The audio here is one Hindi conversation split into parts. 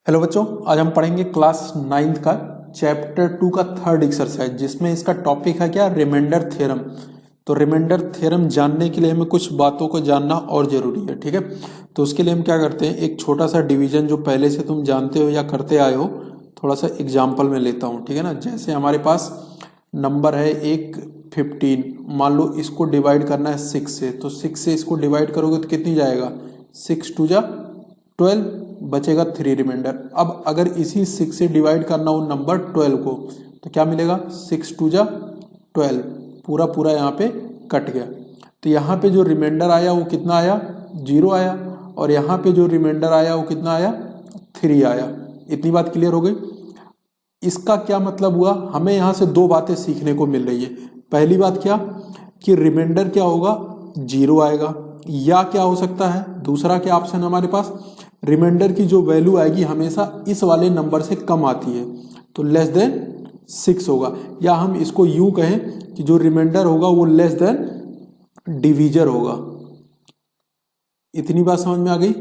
हेलो बच्चों, आज हम पढ़ेंगे क्लास 9th का चैप्टर 2 का थर्ड एक्सरसाइज, जिसमें इसका टॉपिक है क्या, रिमाइंडर थ्योरम। तो रिमाइंडर थ्योरम जानने के लिए हमें कुछ बातों को जानना और ज़रूरी है, ठीक है। तो उसके लिए हम क्या करते हैं, एक छोटा सा डिवीजन जो पहले से तुम जानते हो या करते आए हो, थोड़ा सा एग्जाम्पल में लेता हूँ, ठीक है ना। जैसे हमारे पास नंबर है एक 15, मान लो इसको डिवाइड करना है 6 से, तो 6 से इसको डिवाइड करोगे तो कितनी जाएगा, 6 2 जा 12, बचेगा 3 रिमाइंडर। अब अगर इसी 6 से डिवाइड करना हो नंबर 12 को, तो क्या मिलेगा, 6 2 जा 12, पूरा पूरा यहाँ पे कट गया। तो यहाँ पे जो रिमाइंडर आया वो कितना आया, 0 आया, और यहाँ पे जो रिमाइंडर आया वो कितना आया, 3 आया। इतनी बात क्लियर हो गई। इसका क्या मतलब हुआ, हमें यहाँ से दो बातें सीखने को मिल रही है। पहली बात क्या, कि रिमाइंडर क्या होगा, 0 आएगा, या क्या हो सकता है, दूसरा क्या ऑप्शन हमारे पास, रिमाइंडर की जो वैल्यू आएगी हमेशा इस वाले नंबर से कम आती है, तो लेस देन 6 होगा। या हम इसको यूं कहें कि जो रिमाइंडर होगा वो लेस देन डिवीजर होगा। इतनी बात समझ में आ गई।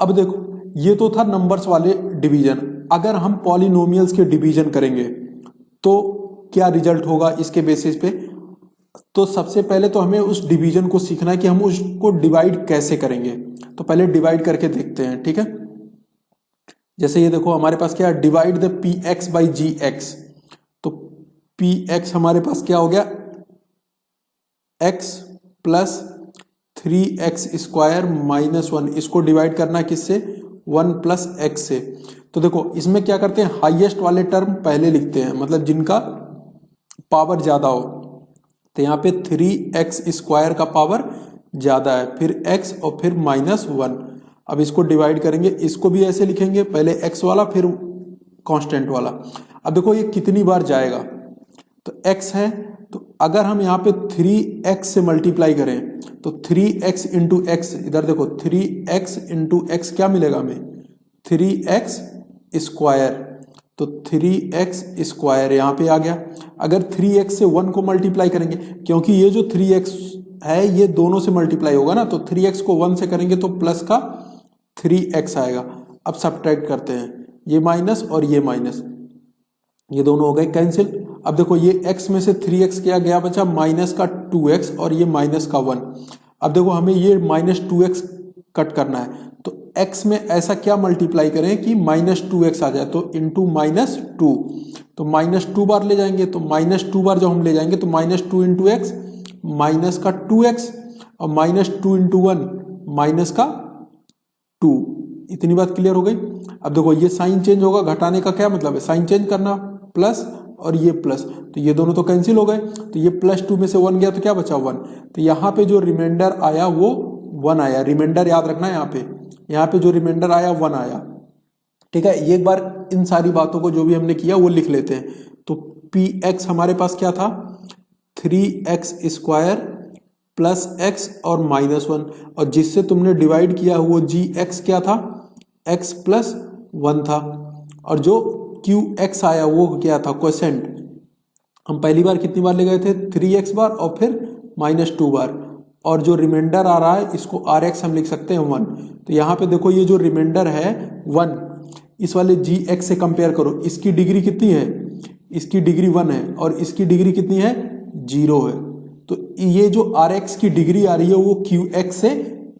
अब देखो, ये तो था नंबर्स वाले डिवीजन। अगर हम पॉलिनोमियल्स के डिवीजन करेंगे तो क्या रिजल्ट होगा इसके बेसिस पे। तो सबसे पहले तो हमें उस डिवीजन को सीखना है कि हम उसको डिवाइड कैसे करेंगे। तो पहले डिवाइड करके देखते हैं, ठीक है। जैसे ये देखो, हमारे पास क्या है, divide the P X by G X. तो पी एक्स हमारे पास क्या हो गया, x plus 3x square minus 1। इसको डिवाइड करना किससे, 1 प्लस एक्स से। तो देखो इसमें क्या करते हैं, हाईएस्ट वाले टर्म पहले लिखते हैं, मतलब जिनका पावर ज्यादा हो। तो यहाँ पे 3x स्क्वायर का पावर ज्यादा है, फिर x और फिर माइनस 1। अब इसको डिवाइड करेंगे, इसको भी ऐसे लिखेंगे, पहले x वाला फिर कांस्टेंट वाला। अब देखो ये कितनी बार जाएगा, तो x है, तो अगर हम यहाँ पे 3x से मल्टीप्लाई करें तो 3x इंटू एक्स, इधर देखो 3x इंटू एक्स क्या मिलेगा हमें, 3x स्क्वायर। तो 3x स्क्वायर यहाँ पे आ गया। अगर 3x से 1 को मल्टीप्लाई करेंगे, क्योंकि ये जो 3x है ये दोनों से मल्टीप्लाई होगा ना, तो 3x को 1 से करेंगे तो प्लस का 3x आएगा। अब सब्ट्रैक्ट करते हैं, ये माइनस और ये माइनस, ये दोनों हो गए कैंसिल। अब देखो ये x में से 3x क्या गया, बचा माइनस का 2x और ये माइनस का 1। अब देखो हमें ये माइनस 2x कट करना है, तो x में ऐसा क्या मल्टीप्लाई करें कि माइनस 2x आ जाए, तो इंटू माइनस 2। तो माइनस 2 बार ले जाएंगे, तो माइनस 2 बार जब हम ले जाएंगे तो माइनस 2 इंटू एक्स माइनस का 2x, और माइनस 2 इंटू 1 माइनस का 2। इतनी बात क्लियर हो गई। अब देखो ये साइन चेंज होगा, घटाने का क्या मतलब है, साइन चेंज करना, प्लस और ये प्लस, तो ये दोनों तो कैंसिल हो गए। तो ये प्लस 2 में से 1 गया तो क्या बचा, 1। तो यहाँ पे जो रिमाइंडर आया वो 1 आया। रिमाइंडर याद रखना है, यहाँ पे जो रिमाइंडर आया 1 आया, ठीक है। एक बार इन सारी बातों को जो भी हमने किया वो लिख लेते हैं। तो पी एक्स हमारे पास क्या था, 3x स्क्वायर प्लस x और माइनस 1, और जिससे तुमने डिवाइड किया वो जी एक्स क्या था, x प्लस 1 था, और जो क्यू एक्स आया वो क्या था, क्वोशेंट। हम पहली बार कितनी बार ले गए थे, 3x बार और फिर माइनस 2 बार, और जो रिमाइंडर आ रहा है इसको rx हम लिख सकते हैं 1। तो यहाँ पे देखो ये जो रिमाइंडर है 1, इस वाले जी एक्स से कंपेयर करो, इसकी डिग्री कितनी है, इसकी डिग्री 1 है, और इसकी डिग्री कितनी है, 0 है। तो ये जो rx की डिग्री आ रही है वो qx से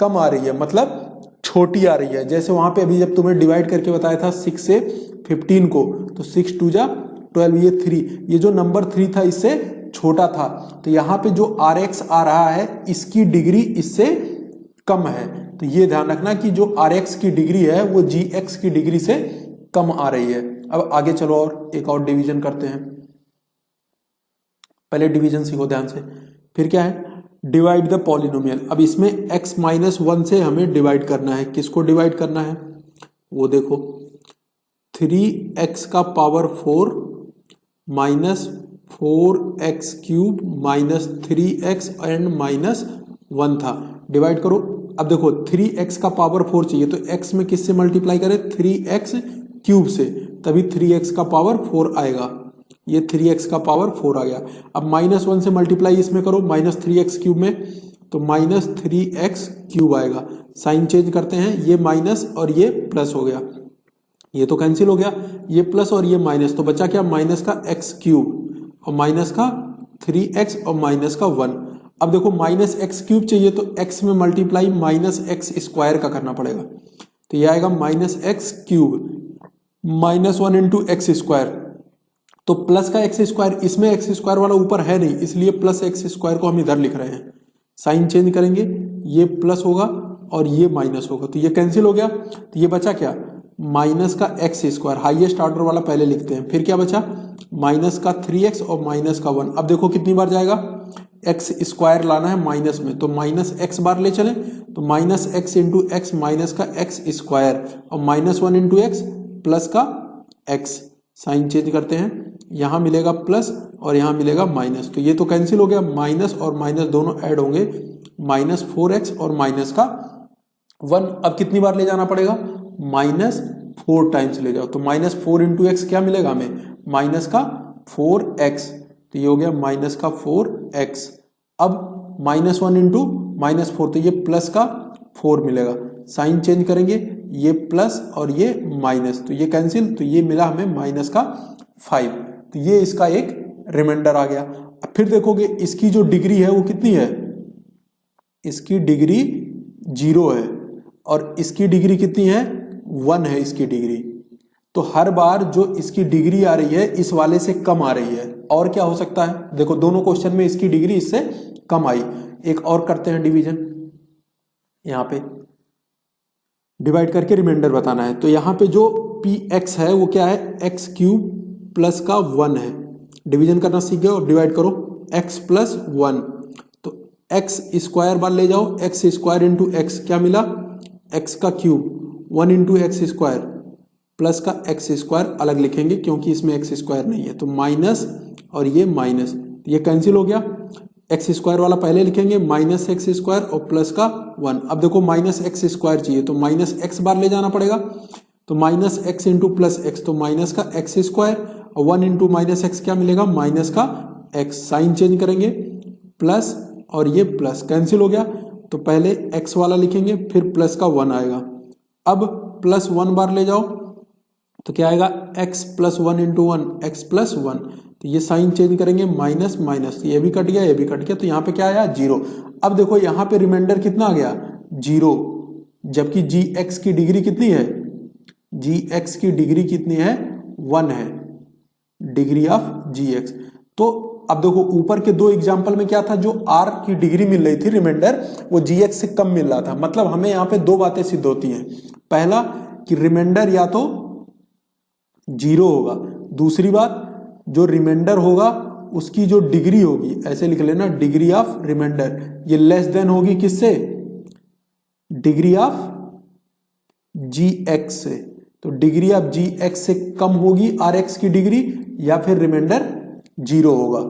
कम आ रही है, मतलब छोटी आ रही है। जैसे वहां पे अभी जब तुम्हें डिवाइड करके बताया था 6 से 15 को, तो 6 2 जा 12, ये 3, ये जो नंबर 3 था इससे छोटा था। तो यहाँ पे जो rx आ रहा है इसकी डिग्री इससे कम है। तो ये ध्यान रखना कि जो rx की डिग्री है वो gx की डिग्री से कम आ रही है। अब आगे चलो और एक और डिवीजन करते हैं। पहले डिवीजन सीखो ध्यान से, फिर क्या है, डिवाइड द पॉलिनोमियल। अब इसमें x माइनस 1 से हमें डिवाइड करना है। किसको डिवाइड करना है, वो देखो, 3x का power 4 minus 4x cube minus 3x and minus 1 था, डिवाइड करो। अब देखो 3x का पावर 4 चाहिए, तो x में किससे मल्टीप्लाई करें, 3x क्यूब से, तभी 3x का पावर 4 आएगा। ये 3x का पावर 4 आ गया। अब माइनस 1 से मल्टीप्लाई इसमें करो, माइनस 3x क्यूब में, तो माइनस 3x क्यूब आएगा। साइन चेंज करते हैं, ये माइनस और ये प्लस हो गया, ये तो कैंसिल हो गया, ये प्लस और ये माइनस, तो बचा क्या माइनस का x क्यूब और माइनस का 3x और माइनस का 1। अब देखो माइनस एक्स क्यूब चाहिए तो x में मल्टीप्लाई माइनस एक्स स्क्वायर का करना पड़ेगा, तो ये आएगा minus x cube minus 1 into x square, तो प्लस का एक्स स्क्वायर, इसमें एक्स स्क्वायर वाला ऊपर है नहीं इसलिए प्लस एक्स स्क्वायर को हम इधर लिख रहे हैं। साइन चेंज करेंगे, ये प्लस होगा और ये माइनस होगा, तो ये कैंसिल हो गया, तो ये बचा क्या माइनस का एक्स स्क्वायर, हाईएस्ट ऑर्डर वाला पहले लिखते हैं, फिर क्या बचा माइनस का 3x और माइनस का 1। अब देखो कितनी बार जाएगा, एक्स स्क्वायर लाना है माइनस में, तो माइनस एक्स बार ले चले, तो minus x into x minus का एक्स स्क्वायर और माइनस 1 इंटू एक्स प्लस का एक्स। साइन चेंज करते हैं, यहां मिलेगा प्लस और यहां मिलेगा माइनस, तो ये तो कैंसिल हो गया, माइनस और माइनस दोनों ऐड होंगे, माइनस 4x और माइनस का 1। अब कितनी बार ले जाना पड़ेगा, माइनस 4 टाइम्स ले जाओ, तो माइनस 4 इंटू एक्स क्या मिलेगा हमें माइनस का 4x, तो ये हो गया माइनस का 4x। अब माइनस 1 इंटू माइनस 4, तो ये प्लस का 4 मिलेगा। साइन चेंज करेंगे, ये प्लस और ये माइनस, तो ये कैंसिल, तो ये मिला हमें माइनस का 5, तो ये इसका एक रिमाइंडर आ गया। अब फिर देखोगे इसकी जो डिग्री है वो कितनी है, इसकी डिग्री 0 है और इसकी डिग्री कितनी है 1 है इसकी डिग्री, तो हर बार जो इसकी डिग्री आ रही है इस वाले से कम आ रही है। और क्या हो सकता है, देखो दोनों क्वेश्चन में इसकी डिग्री इससे कम आई। एक और करते हैं डिवीजन, यहां पे डिवाइड करके रिमाइंडर बताना है, तो यहां पे जो px है वो क्या है एक्स क्यूब प्लस का 1 है। डिवीजन करना सीख गए और डिवाइड करो x प्लस 1, तो एक्स स्क्वायर बार ले जाओ, एक्स स्क्वायर इंटू एक्स क्या मिला एक्स का cube 1 into x square plus का एक्स स्क्वायर अलग लिखेंगे क्योंकि इसमें एक्स स्क्वायर नहीं है, तो माइनस और ये माइनस, ये कैंसिल हो गया, एक्स स्क्वायर वाला पहले लिखेंगे माइनस एक्स स्क्वायर और प्लस का 1। अब देखो माइनस एक्स स्क्वायर चाहिए तो माइनस एक्स बार ले जाना पड़ेगा, तो minus x into plus x, तो माइनस का एक्स स्क्वायर और 1 इंटू माइनस एक्स क्या मिलेगा माइनस का एक्स। साइन चेंज करेंगे, प्लस और ये प्लस कैंसिल हो गया, तो पहले एक्स वाला लिखेंगे फिर प्लस का 1 आएगा। अब प्लस 1 बार ले जाओ तो क्या आएगा x plus 1 into 1 x plus 1, तो ये साइन चेंज करेंगे माइनस माइनस, ये भी कट गया ये भी कट गया, तो यहाँ पे क्या आया 0। अब देखो यहाँ पे रिमाइंडर कितना आ गया 0, जबकि gx की डिग्री कितनी है, gx की डिग्री कितनी है 1 है, डिग्री ऑफ gx। तो अब देखो ऊपर के दो एग्जाम्पल में क्या था, जो r की डिग्री मिल रही थी रिमाइंडर वो gx से कम मिल रहा था, मतलब हमें यहाँ पे दो बातें सिद्ध होती हैं। पहला कि रिमाइंडर या तो 0 होगा, दूसरी बात जो रिमाइंडर होगा उसकी जो डिग्री होगी, ऐसे लिख लेना डिग्री ऑफ रिमाइंडर, ये लेस देन होगी किससे, डिग्री ऑफ gx से, तो डिग्री ऑफ gx से कम होगी rx की डिग्री या फिर रिमाइंडर 0 होगा।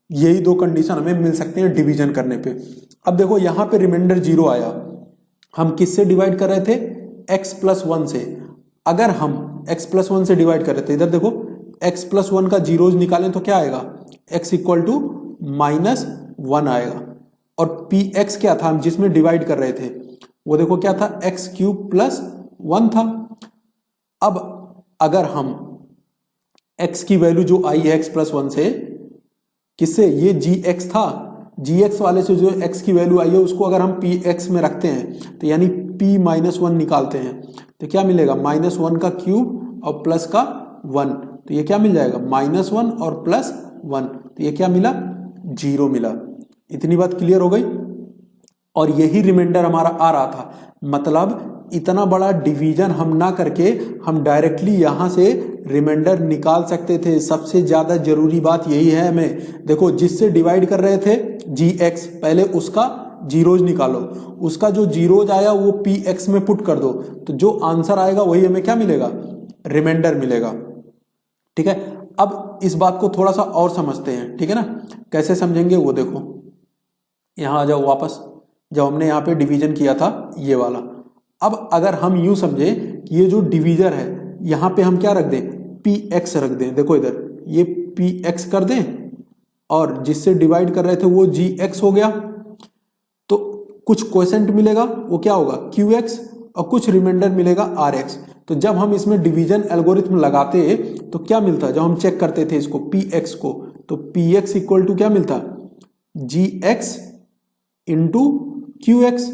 यही दो कंडीशन हमें मिल सकते हैं डिवीजन करने पे। अब देखो यहां पे रिमाइंडर 0 आया, हम किससे डिवाइड कर रहे थे x प्लस 1 से, अगर हम x प्लस 1 से डिवाइड कर रहे थे, इधर देखो x प्लस 1 का जीरोज निकालें तो क्या आएगा x इक्वल टू माइनस 1 आएगा, और px क्या था हम जिसमें डिवाइड कर रहे थे वो देखो क्या था x क्यूब प्लस 1 था। अब अगर हम x की वैल्यू जो आई है x प्लस 1 से, किससे, ये gx था, gx वाले से जो x की वैल्यू आई है उसको अगर हम px में रखते हैं तो यानी p माइनस 1 निकालते हैं तो क्या मिलेगा माइनस 1 का क्यूब और प्लस का 1, तो ये क्या मिल जाएगा माइनस 1 और प्लस 1, तो ये क्या मिला 0 मिला। इतनी बात क्लियर हो गई, और यही रिमाइंडर हमारा आ रहा था, मतलब इतना बड़ा डिवीजन हम ना करके हम डायरेक्टली यहां से रिमाइंडर निकाल सकते थे। सबसे ज्यादा जरूरी बात यही है हमें, देखो जिससे डिवाइड कर रहे थे gx, पहले उसका जीरोज निकालो, उसका जो जीरोज आया वो px में पुट कर दो, तो जो आंसर आएगा वही हमें क्या मिलेगा रिमाइंडर मिलेगा। ठीक है, अब इस बात को थोड़ा सा और समझते हैं, ठीक है ना, कैसे समझेंगे वो देखो, यहां आ जाओ वापस, जब हमने यहाँ पे डिवीजन किया था ये वाला। अब अगर हम यूं समझे कि ये जो डिवीजर है यहां पे हम क्या रख दें px रख दें, देखो इधर ये px कर दें और जिससे डिवाइड कर रहे थे वो gx हो गया, तो कुछ क्वोशेंट मिलेगा वो क्या होगा QX और कुछ रिमाइंडर मिलेगा RX। तो जब हम इसमें डिवीजन एल्गोरिथम लगाते तो क्या मिलता, जब हम चेक करते थे इसको PX को, तो PX इक्वल टू क्या मिलता, GX इंटू QX।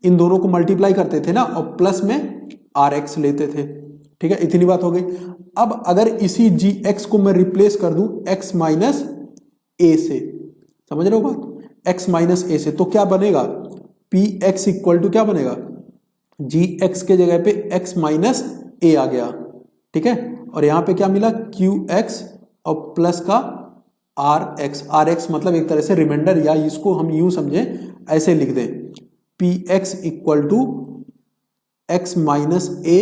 इन दोनों को मल्टीप्लाई करते थे ना और प्लस में RX लेते थे। ठीक है, इतनी बात हो गई। अब अगर इसी GX को मैं रिप्लेस कर दूं X माइनस A से, समझ रहे हो बात, X माइनस A से, तो क्या बनेगा, PX इक्वल टू क्या बनेगा, GX के जगह पे X माइनस A आ गया। ठीक है, और यहां पे क्या मिला, QX और प्लस का RX मतलब एक तरह से रिमाइंडर, या इसको हम यूं समझे ऐसे लिख दें, PX equal to X minus A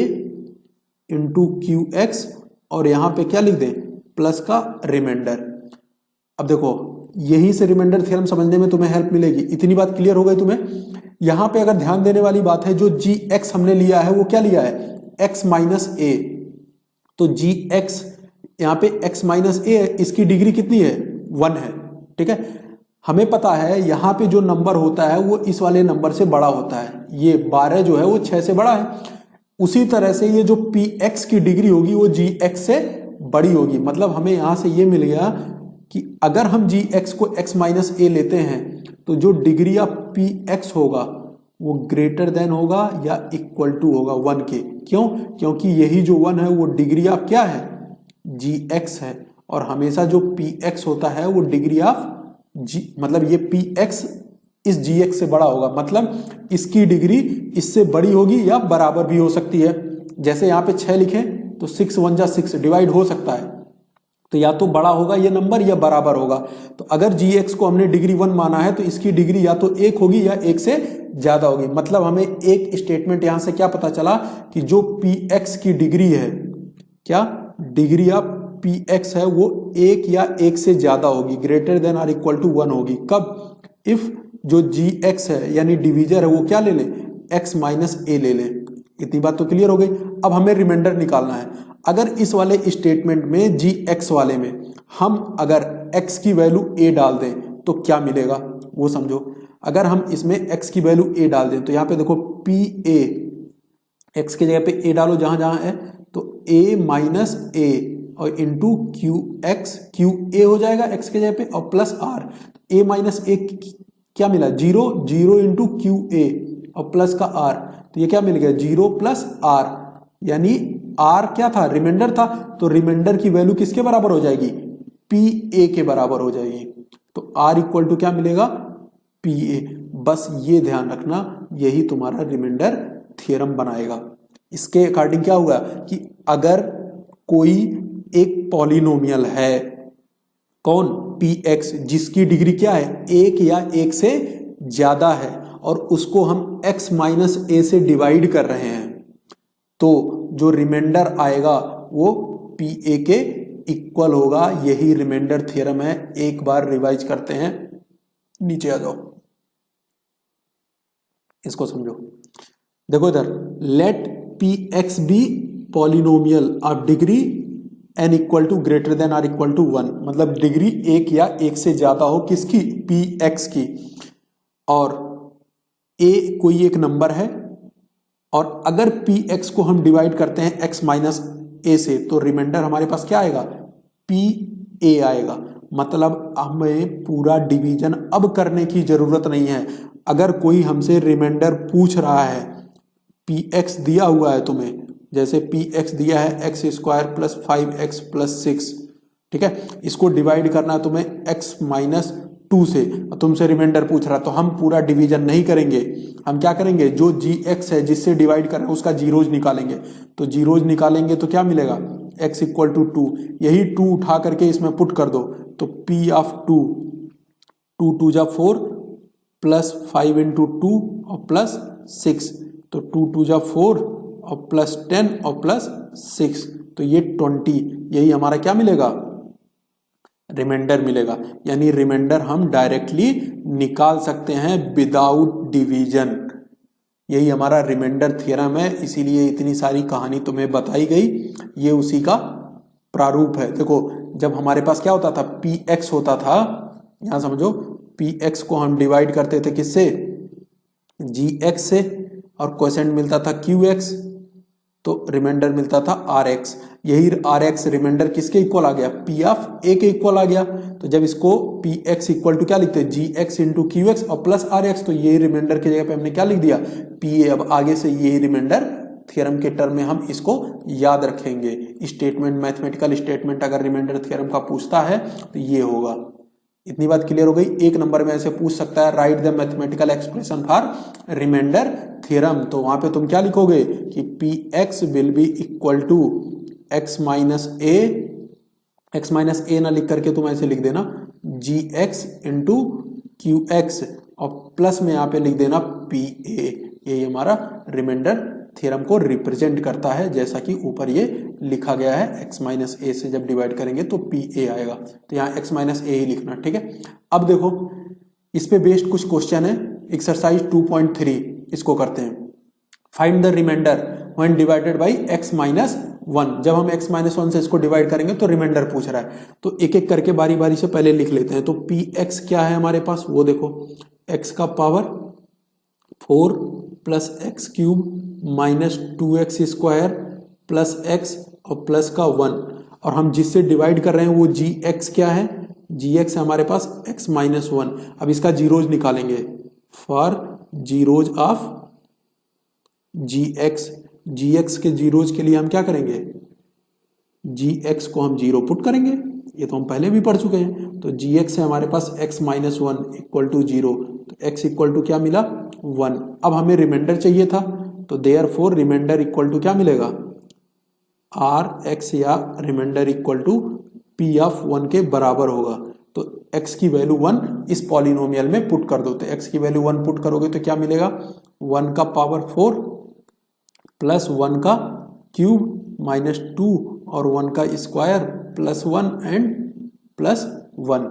into QX, और यहां पे क्या लिख दें, प्लस का रिमाइंडर। अब देखो यही से रिमाइंडर थ्योरम समझने में तुम्हें हेल्प मिलेगी। इतनी बात क्लियर हो गई तुम्हें। यहां पे अगर ध्यान देने वाली बात है, जो GX हमने लिया है वो क्या लिया है, X माइनस A। तो GX यहां पे X माइनस A है, इसकी डिग्री कितनी है, 1 है। ठीक है, हमें पता है यहां पे जो नंबर होता है वो इस वाले नंबर से बड़ा होता है, ये 12 जो है वो 6 से बड़ा है। उसी तरह से ये जो PX की डिग्री होगी वो GX से बड़ी होगी। मतलब हमें यहां से ये मिल गया कि अगर हम GX को X माइनस A लेते हैं तो जो डिग्री ऑफ PX होगा वो ग्रेटर देन होगा या इक्वल टू होगा 1 के। क्यों, क्योंकि यही जो 1 है वो डिग्री ऑफ क्या है, GX है, और हमेशा जो PX होता है वो डिग्री ऑफ मतलब ये PX इस GX से बड़ा होगा, मतलब इसकी डिग्री इससे बड़ी होगी या बराबर भी हो सकती है। जैसे यहाँ पे 6 लिखें तो 6 1 जा 6 डिवाइड हो सकता है, तो या तो बड़ा होगा ये नंबर या बराबर होगा। तो अगर GX को हमने डिग्री 1 माना है तो इसकी डिग्री या तो 1 होगी या 1 से ज्यादा होगी। मतलब हमें एक स्टेटमेंट यहां से क्या पता चला कि जो PX की डिग्री है, क्या डिग्री ऑफ PX है वो 1 या 1 से ज्यादा होगी, ग्रेटर देन और इक्वल टू 1 होगी। कब, इफ जो GX है यानी डिवीजर है वो क्या ले ले, X माइनस A ले ले। इतनी बात तो क्लियर हो गई। अब हमें रिमाइंडर निकालना है। अगर इस वाले स्टेटमेंट में GX वाले में हम अगर X की वैल्यू A डाल दें तो क्या मिलेगा वो समझो। अगर हम इसमें X की वैल्यू A डाल दें तो यहाँ पे देखो PA, X की जगह पे A डालो जहां जहां है, तो A माइनस A और इंटू QX, QA हो जाएगा X के जगह पे, और plus R। A minus A क्या मिला, 0 इंटू QA और प्लस का R, तो ये क्या मिल गया, 0 प्लस R, यानी R क्या था, रिमाइंडर था, तो रिमाइंडर की वैल्यू किसके बराबर हो जाएगी, PA के बराबर हो जाएगी। तो R इक्वल टू क्या मिलेगा, PA। बस ये ध्यान रखना, यही तुम्हारा रिमाइंडर थ्योरम बनाएगा। इसके अकॉर्डिंग क्या हुआ कि अगर कोई एक पॉलिनोमियल है, कौन, PX, जिसकी डिग्री क्या है, 1 या 1 से ज्यादा है, और उसको हम X माइनस A से डिवाइड कर रहे हैं, तो जो रिमाइंडर आएगा वो PA के इक्वल होगा। यही रिमाइंडर थ्योरम है। एक बार रिवाइज करते हैं, नीचे आ जाओ, इसको समझो। देखो इधर, let PX be polynomial of degree n equal to greater than or equal to 1, मतलब डिग्री 1 या 1 से ज्यादा हो किसकी, PX की, और A कोई एक नंबर है, और अगर PX को हम डिवाइड करते हैं X माइनस A से तो रिमाइंडर हमारे पास क्या आएगा, PA आएगा। मतलब हमें पूरा डिवीजन अब करने की जरूरत नहीं है। अगर कोई हमसे रिमाइंडर पूछ रहा है, PX दिया हुआ है तुम्हें, जैसे PX दिया है x square plus 5x plus 6, ठीक है, इसको डिवाइड करना है तुम्हें x माइनस 2 से, तुमसे रिमाइंडर पूछ रहा है, तो हम पूरा डिवीजन नहीं करेंगे। हम क्या करेंगे, जो GX है जिससे डिवाइड कर रहे हैं उसका जीरोज निकालेंगे। तो जीरोज निकालेंगे तो क्या मिलेगा, x इक्वल टू 2, यही 2 उठा करके इसमें पुट कर दो, तो P ऑफ 2, 2 2 जा 4 प्लस 5 इंटू 2 और प्लस 6, तो 2 2 जा 4 और प्लस 10 और प्लस 6, तो ये 20, यही हमारा क्या मिलेगा, रिमाइंडर मिलेगा। यानी रिमाइंडर हम डायरेक्टली निकाल सकते हैं विदाउट डिवीजन। यही हमारा रिमाइंडर थ्योरम है, इसीलिए इतनी सारी कहानी तुम्हें बताई गई, ये उसी का प्रारूप है। देखो जब हमारे पास क्या होता था, PX होता था, यहां समझो, PX को हम डिवाइड करते थे किससे, जी एक्स से और क्वोशेंट मिलता था क्यू एक्स, तो रिमाइंडर मिलता था आर एक्स। यही आर एक्स रिमाइंडर किसके इक्वल आ गया, पी ऑफ ए के इक्वल आ गया। तो जब इसको पी एक्स इक्वल टू क्या लिखते हैं, जी एक्स इंटू क्यू एक्स और प्लस आर एक्स, तो ये रिमाइंडर की जगह पे हमने क्या लिख दिया, पी ए। अब आगे से ये रिमाइंडर थ्योरम के टर्म में हम इसको याद रखेंगे। स्टेटमेंट, मैथमेटिकल स्टेटमेंट अगर रिमाइंडर थ्योरम का पूछता है तो ये होगा। इतनी बात क्लियर हो गई। एक नंबर में ऐसे पूछ सकता है, write the mathematical expression for remainder theorem, तो वहां पे तुम क्या लिखोगे कि p x will be equal to x minus a ना लिख करके तुम ऐसे लिख देना g x into q x और प्लस में यहाँ पे लिख देना पी ए। ये हमारा रिमाइंडर थ्योरम को रिप्रेजेंट करता है, जैसा कि ऊपर ये लिखा गया है। x माइनस ए से जब डिवाइड करेंगे तो पी ए आएगा, तो यहाँ x माइनस ए ही लिखना, ठीक है। अब देखो इस पे बेस्ड कुछ क्वेश्चन है, एक्सरसाइज 2.3 इसको करते हैं। Find the remainder when divided by x minus 1। जब हम x माइनस 1 से इसको डिवाइड करेंगे तो रिमाइंडर पूछ रहा है, तो एक एक करके बारी बारी से पहले लिख लेते हैं। तो पी एक्स क्या है हमारे पास, वो देखो x का power 4 plus x cube minus 2x square plus x और प्लस का 1, और हम जिससे डिवाइड कर रहे हैं वो जी एक्स क्या है, जी एक्स है हमारे पास x माइनस 1। अब इसका जीरोज निकालेंगे, for zeros of G X के जीरोज के लिए हम क्या करेंगे, जी एक्स को हम जीरो पुट करेंगे, ये तो हम पहले भी पढ़ चुके हैं। तो जी एक्स है हमारे पास x माइनस 1 इक्वल टू 0, तो x इक्वल टू क्या मिला 1। अब हमें रिमाइंडर चाहिए था, तो देयरफॉर रिमाइंडर इक्वल टू क्या मिलेगा, आर एक्स, या remainder equal to P of 1 के बराबर होगा। तो x की वैल्यू 1 इस पॉलिनोमियल में पुट कर दो, तो x की वैल्यू 1 पुट करोगे तो क्या मिलेगा, 1 का पावर 4 प्लस 1 का क्यूब माइनस 2 और 1 का स्क्वायर प्लस 1 एंड प्लस 1।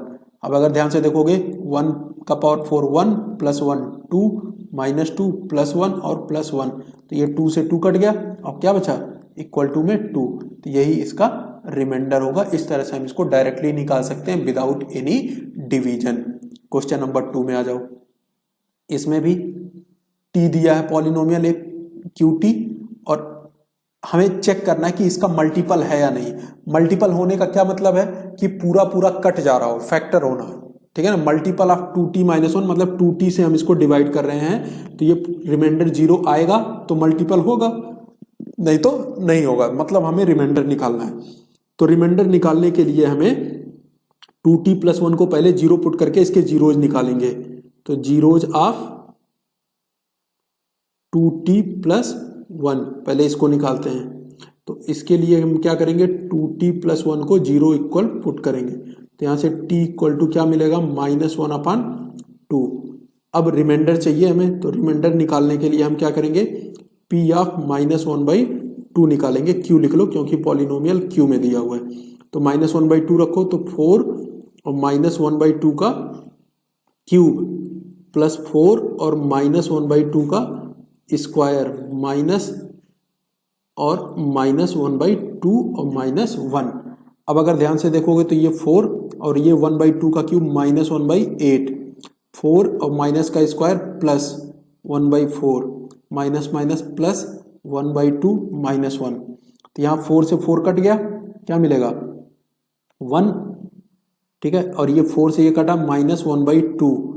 अब अगर ध्यान से देखोगे 1 का पावर 4 1 प्लस 1 2 माइनस 2 प्लस 1 और प्लस 1, तो ये 2 से 2 कट गया और क्या बचा, इक्वल टू में 2, तो यही इसका रिमाइंडर होगा। इस तरह से हम इसको डायरेक्टली निकाल सकते हैं without any division. Question number 2 में आ जाओ। इसमें भी t दिया है पॉलिनोमियल एक QT, और हमें चेक करना है कि इसका मल्टीपल है या नहीं। मल्टीपल होने का क्या मतलब है कि पूरा पूरा कट जा रहा हो, फैक्टर होना, ठीक है ना। मल्टीपल ऑफ 2t माइनस 1 मतलब 2t से हम इसको डिवाइड कर रहे हैं, तो ये रिमाइंडर 0 आएगा तो मल्टीपल होगा, नहीं तो नहीं होगा। मतलब हमें रिमाइंडर निकालना है, तो रिमाइंडर निकालने के लिए हमें 2t प्लस 1 को पहले 0 पुट करके इसके जीरोज निकालेंगे। तो जीरोज ऑफ 2t प्लस 1 पहले इसको निकालते हैं। तो इसके लिए हम क्या करेंगे, 2t प्लस 1 को 0 इक्वल पुट करेंगे, तो यहाँ से t इक्वल टू क्या मिलेगा, माइनस 1 अपॉन 2। अब रिमाइंडर चाहिए हमें, तो रिमाइंडर निकालने के लिए हम क्या करेंगे, p ऑफ माइनस 1/2 निकालेंगे। q लिख लो क्योंकि पॉलिनोमियल q में दिया हुआ है। तो माइनस 1/2 रखो, तो 4 और माइनस 1/2 का क्यूब प्लस 4 और माइनस 1/2 का स्क्वायर माइनस और माइनस 1/2 और माइनस 1। अब अगर ध्यान से देखोगे तो ये 4 और ये 1/2 का क्यूब माइनस 1/8, 4 और माइनस का square plus 1/4 minus minus plus 1/2 minus 1। तो यहाँ 4 से 4 कट गया, क्या मिलेगा 1, ठीक है। और ये 4 से ये कटा माइनस 1/2,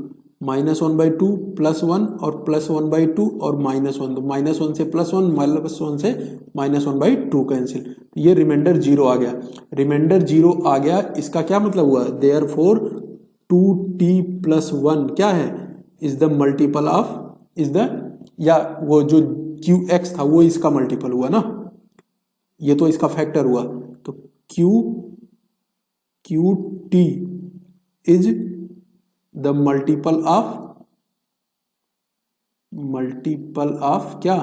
माइनस 1/2 प्लस 1 और प्लस 1/2 और माइनस 1, तो माइनस 1 से प्लस 1 माइनस 1 से माइनस 1/2 कैंसिल, ये रिमाइंडर 0 आ गया। रिमाइंडर 0 आ गया, इसका क्या मतलब हुआ, देयरफॉर 2t प्लस 1 क्या है, is the multiple of, is the, या वो जो qx था वो इसका मल्टीपल हुआ ना, ये तो इसका फैक्टर हुआ। तो qt is the multiple of क्या,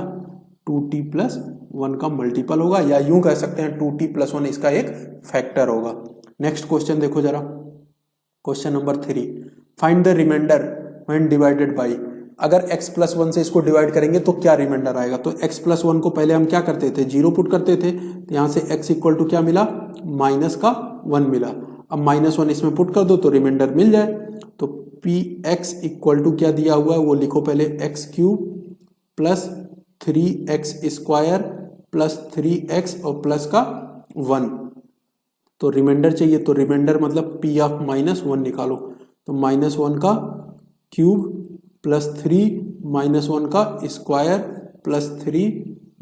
2t प्लस 1 का मल्टीपल होगा, या यूं कह सकते हैं 2t प्लस 1 इसका एक फैक्टर होगा। नेक्स्ट क्वेश्चन देखो जरा, question number 3, find the remainder when divided by. अगर x प्लस 1 से इसको डिवाइड करेंगे तो क्या रिमाइंडर आएगा, तो x प्लस 1 को पहले हम क्या करते थे, 0 पुट करते थे, तो यहां से x इक्वल टू क्या मिला, माइनस का 1 मिला। अब माइनस 1 इसमें पुट कर दो तो रिमाइंडर मिल जाए। तो px इक्वल टू क्या दिया हुआ है वो लिखो पहले, x cube plus 3x square plus 3x और प्लस का 1। तो रिमाइंडर चाहिए, तो रिमाइंडर मतलब p ऑफ -1 निकालो। तो -1 का क्यूब प्लस 3 -1 का स्क्वायर प्लस 3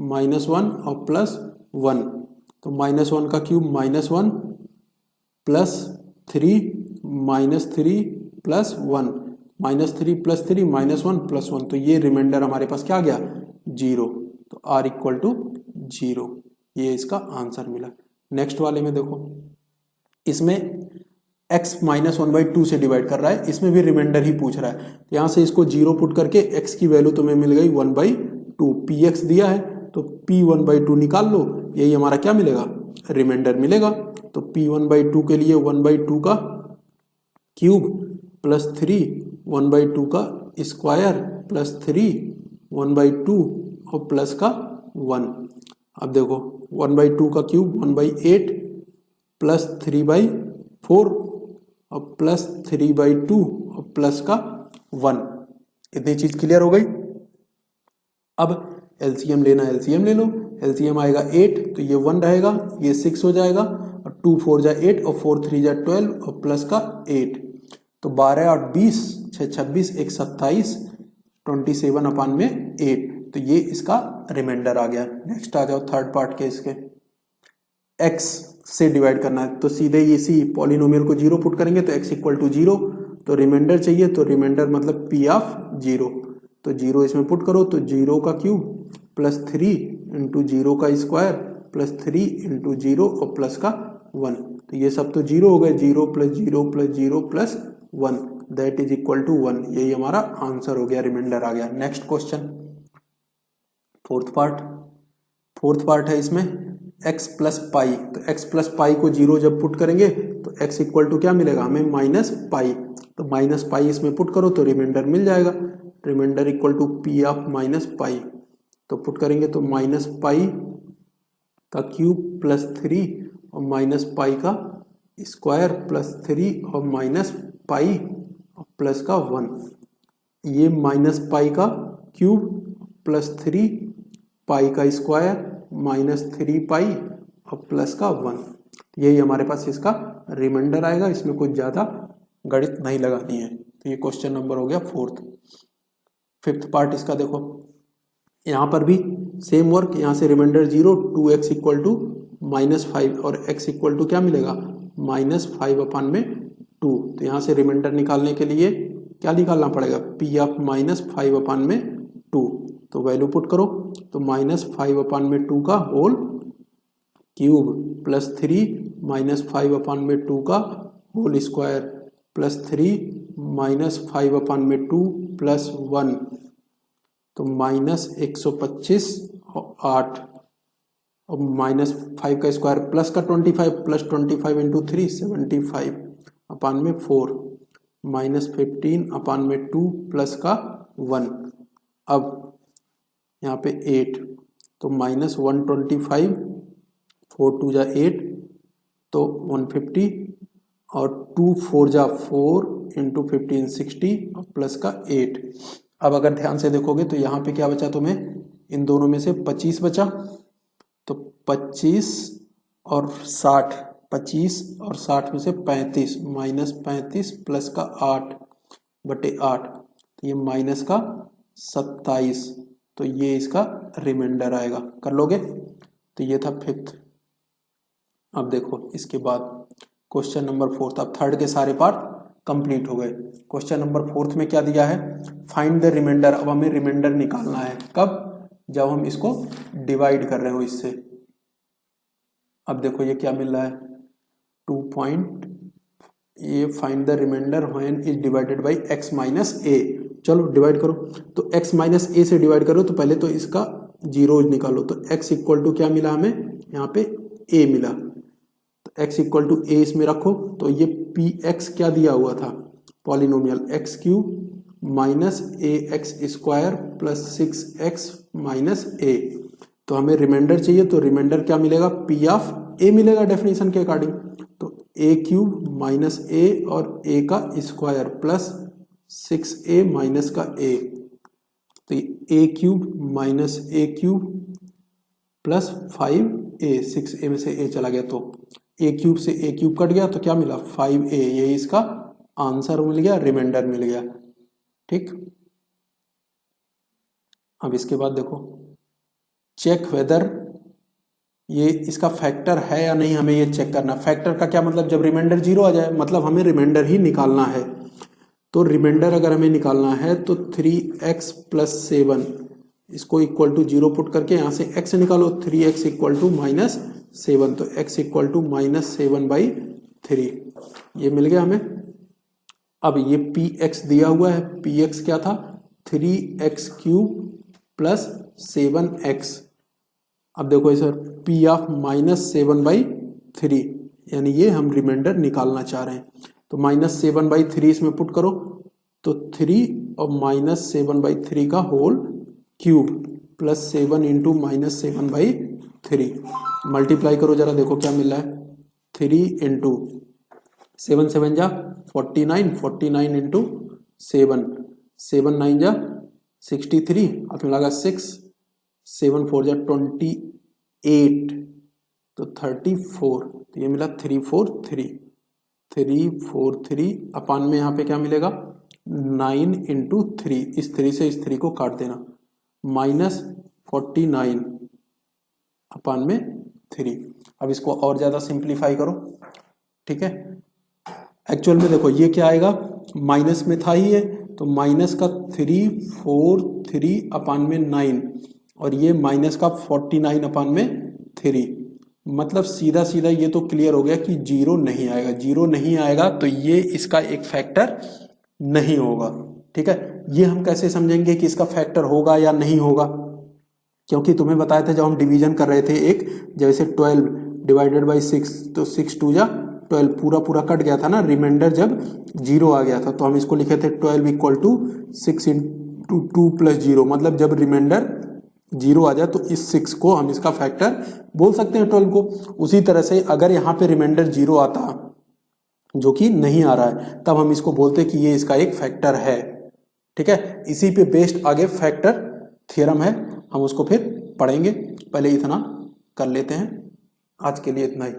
-1 और प्लस 1। तो -1 का cube -1 plus 3 -3 plus 1 -3 plus 3 -1 plus 1। तो ये रिमाइंडर हमारे पास क्या आ गया 0। तो r इक्वल टू 0, ये इसका आंसर मिला। नेक्स्ट वाले में देखो, इसमें x -1/2 से डिवाइड कर रहा है, इसमें भी रिमाइंडर ही पूछ रहा है। तो यहाँ से इसको 0 पुट करके x की वैल्यू तुम्हें मिल गई 1/2। px दिया है तो p 1/2 निकाल लो, यही हमारा क्या मिलेगा रिमाइंडर मिलेगा। तो p 1/2 के लिए 1/2 का क्यूब प्लस 3 1/2 का स्क्वायर प्लस 3 1/2 और प्लस का 1। अब देखो 1/2 का क्यूब 1/8 प्लस 3/4 और प्लस 3/2 और प्लस का 1। इतनी चीज क्लियर हो गई। अब एलसीएम लेना, एलसीएम ले लो। एलसीएम आएगा 8 तो ये 1 रहेगा, ये 6 हो जाएगा और 2 4 जा 8 और 4 3 जा 12 और प्लस का 8। तो 12 8 20 6 26 1 27 27 अपान में 8। तो ये इसका रिमाइंडर आ गया। नेक्स्ट आ जाओ थर्ड पार्ट के, इसके x से डिवाइड करना है तो सीधे इसी पॉलिनोमियल को 0 पुट करेंगे तो x इक्वल टू 0। तो रिमाइंडर चाहिए, तो रिमाइंडर मतलब p ऑफ 0। तो 0 इसमें पुट करो तो 0 का क्यूब प्लस 3 इंटू 0 का स्क्वायर प्लस 3 इंटू 0 और प्लस का 1। तो ये सब तो 0 हो गए, 0 plus 0 plus 0 plus 1 that is equal to 1। यही हमारा आंसर हो गया, रिमाइंडर आ गया। नेक्स्ट क्वेश्चन फोर्थ पार्ट है इसमें x प्लस पाई। तो x प्लस पाई को 0 जब पुट करेंगे तो x इक्वल टू क्या मिलेगा हमें माइनस पाई। तो माइनस पाई इसमें पुट करो तो रिमाइंडर मिल जाएगा। Remainder equal to p of minus pi. तो पुट करेंगे तो माइनस पाई का क्यूब प्लस 3 और माइनस पाई का स्क्वायर प्लस 3 और माइनस पाई और प्लस का 1। ये माइनस पाई का क्यूब प्लस 3 पाई का स्क्वायर माइनस 3 पाई और प्लस का 1। यही हमारे पास इसका रिमाइंडर आएगा। इसमें कुछ ज्यादा गणित नहीं लगानी है। तो ये क्वेश्चन नंबर हो गया फोर्थ। फिफ्थ पार्ट इसका देखो, यहाँ पर भी सेम वर्क। यहाँ से रिमाइंडर 0, 2x इक्वल टू -5 और x इक्वल टू क्या मिलेगा -5 अपान में 2। तो यहाँ से रिमाइंडर निकालने के लिए क्या निकालना पड़ेगा p ऑफ -5 अपान में 2। तो वैल्यू पुट करो तो -5 अपान में 2 का होल क्यूब प्लस 3 -5 अपान में 2 का होल स्क्वायर प्लस 3 -5 अपान में 2 प्लस 1। तो -125 और 8 और -5 का स्क्वायर प्लस का 25 प्लस 25 इंटू 3 75 अपान में 4 -15 अपान में 2 प्लस का 1। अब यहाँ पे 8 तो -125 4 2 जा 8 तो 150 और 2 4 जा 4 इंटू 15 60 और प्लस का 8। अब अगर ध्यान से देखोगे तो यहाँ पे क्या बचा तुम्हें, इन दोनों में से 25 बचा। तो 25 और 60, 25 और 60 में से 35 -35 प्लस का 8 बटे 8 तो ये माइनस का 27। तो ये इसका रिमाइंडर आएगा। कर लोगे। तो ये था फिफ्थ। अब देखो इसके बाद क्वेश्चन नंबर फोर्थ। अब थर्ड के सारे पार्ट कंप्लीट हो गए। क्वेश्चन नंबर फोर्थ में क्या दिया है, फाइंड द रिमाइंडर। अब हमें रिमाइंडर निकालना है कब, जब हम इसको डिवाइड कर रहे हो इससे। अब देखो ये क्या मिल रहा है 2. ये find the remainder when is divided by x minus a. चलो डिवाइड करो। तो x माइनस ए से डिवाइड करो तो पहले तो इसका 0 निकालो। तो x इक्वल टू क्या मिला हमें, यहाँ पे a मिला। तो x इक्वल टू a इसमें रखो। तो ये px क्या दिया हुआ था polynomial x cube minus ax square plus 6x minus a। तो हमें रिमाइंडर चाहिए तो रिमाइंडर क्या मिलेगा p ऑफ a मिलेगा डेफिनेशन के अकॉर्डिंग। तो a क्यूब माइनस a और a का स्क्वायर प्लस 6a माइनस का a। तो ए क्यूब माइनस ए क्यूब प्लस 5a, 6a में से a चला गया तो a क्यूब से a क्यूब कट गया तो क्या मिला 5a, यही इसका आंसर मिल गया, रिमाइंडर मिल गया। ठीक, अब इसके बाद देखो चेक वेदर ये इसका फैक्टर है या नहीं, हमें ये चेक करना। फैक्टर का क्या मतलब, जब रिमाइंडर 0 आ जाए मतलब हमें रिमाइंडर ही निकालना है। तो रिमाइंडर अगर हमें निकालना है तो 3x प्लस 7 इसको इक्वल टू 0 पुट करके यहाँ से x निकालो, 3x इक्वल टू माइनस 7, तो x इक्वल टू माइनस 7/3 ये मिल गया हमें। अब ये px दिया हुआ है, px क्या था 3x क्यूब प्लस 7x। अब देखो सर p ऑफ माइनस 7/3 यानी ये हम रिमाइंडर निकालना चाह रहे हैं, तो माइनस 7/3 इसमें पुट करो तो 3 और माइनस 7/3 का whole cube plus 7 into minus 7/3 multiply करो जरा, देखो क्या मिल रहा है 3 इंटू 7 7 जा 49, 49 इंटू 7 7 9 जा 63, हाथ में लगा 6, 7 4 जा 28 तो 34, तो ये मिला 343 अपान में यहाँ पे क्या मिलेगा 9 इंटू 3, इस 3 से इस 3 को काट देना, माइनस 49 अपान में 3। अब इसको और ज्यादा सिंप्लीफाई करो। ठीक है, एक्चुअल में देखो ये क्या आएगा, माइनस में था ही है तो माइनस का 343 अपान में 9 और ये माइनस का 49 अपान में 3, मतलब सीधा सीधा ये तो क्लियर हो गया कि 0 नहीं आएगा। 0 नहीं आएगा तो ये इसका एक फैक्टर नहीं होगा। ठीक है, ये हम कैसे समझेंगे कि इसका फैक्टर होगा या नहीं होगा, क्योंकि तुम्हें बताया था जब हम डिवीजन कर रहे थे एक, जैसे 12 डिवाइडेड बाई 6 तो 6 2 जा 12 पूरा पूरा कट गया था ना, रिमाइंडर जब 0 आ गया था तो हम इसको लिखे थे 12 इक्वल टू 6 इंटू 2 प्लस 0, मतलब जब रिमाइंडर 0 आ जाए तो इस 6 को हम इसका फैक्टर बोल सकते हैं 12 को। उसी तरह से अगर यहाँ पे रिमाइंडर 0 आता जो कि नहीं आ रहा है तब हम इसको बोलते कि ये इसका एक फैक्टर है। ठीक है, इसी पे बेस्ड आगे फैक्टर थ्योरम है, हम उसको फिर पढ़ेंगे, पहले इतना कर लेते हैं। आज के लिए इतना ही।